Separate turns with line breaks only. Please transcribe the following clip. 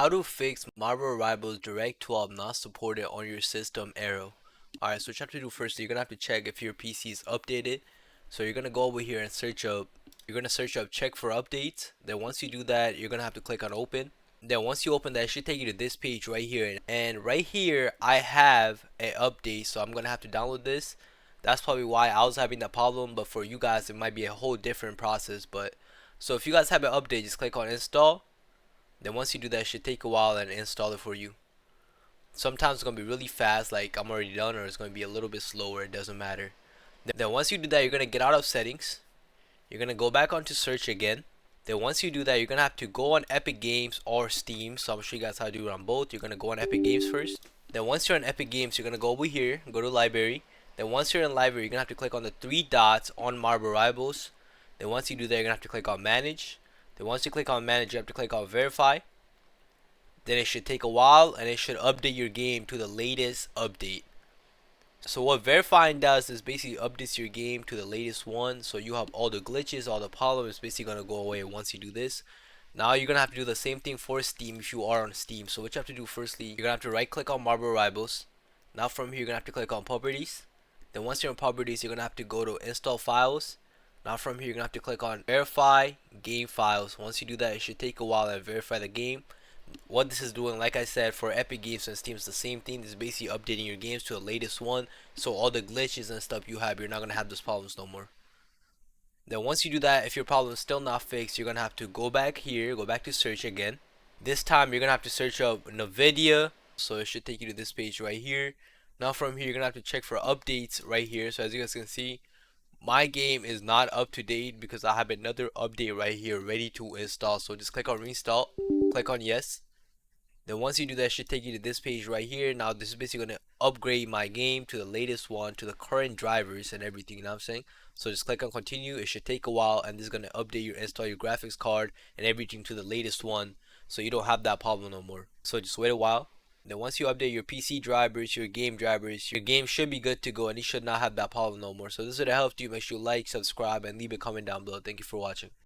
How to fix Marvel Rivals Direct 12 not supported on your system error. Alright, so what you have to do first, you're gonna have to check if your PC is updated. So you're gonna go over here and search up check for updates. Then once you do that, you're gonna have to click on open. Then once you open that, it should take you to this page right here. And right here, I have an update, so I'm gonna have to download this. That's probably why I was having that problem, but for you guys, it might be a whole different process. But so if you guys have an update, just click on install. Then once you do that, it should take a while and install it for you. Sometimes it's going to be really fast, like I'm already done, or it's going to be a little bit slower, it doesn't matter. Then once you do that, you're going to get out of settings. You're going to go back onto search again. Then once you do that, you're going to have to go on Epic Games or Steam. So I'm show you guys how to do it on both. You're going to go on Epic Games first. Then once you're on Epic Games, you're going to go over here, go to library. Then once you're in library, you're going to have to click on the three dots on Marvel Rivals. Then once you do that, you're going to have to click on manage. Then once you click on manage, you have to click on verify. Then it should take a while and it should update your game to the latest update. So what verifying does is basically updates your game to the latest one, so you have all the glitches, all the problems basically gonna go away once you do this. Now you're gonna have to do the same thing for Steam if you are on Steam. So what you have to do firstly, you're gonna have to right click on Marvel Rivals. Now from here you're gonna have to click on properties. Then once you're in properties, you're gonna have to go to install files. Now from here you're gonna have to click on verify game files. Once you do that, it should take a while and verify the game. What this is doing, like I said, for Epic Games and Steam, is the same thing. This is basically updating your games to the latest one, so all the glitches and stuff you have, you're not gonna have those problems no more. Then once you do that, if your problem is still not fixed, you're gonna have to go back here, go back to search again. This time you're gonna have to search up NVIDIA, so it should take you to this page right here. Now from here you're gonna have to check for updates right here. So as you guys can see, my game is not up to date because I have another update right here ready to install. So just click on reinstall, click on yes. Then once you do that, it should take you to this page right here. Now this is basically going to upgrade my game to the latest one, to the current drivers and everything, you know what I'm saying? So just click on continue. It should take a while and this is going to update your install your graphics card and everything to the latest one, so you don't have that problem no more. So just wait a while. Then once you update your PC drivers, your game drivers, your game should be good to go and you should not have that problem no more. So this would have helped you. Make sure you like, subscribe, and leave a comment down below. Thank you for watching.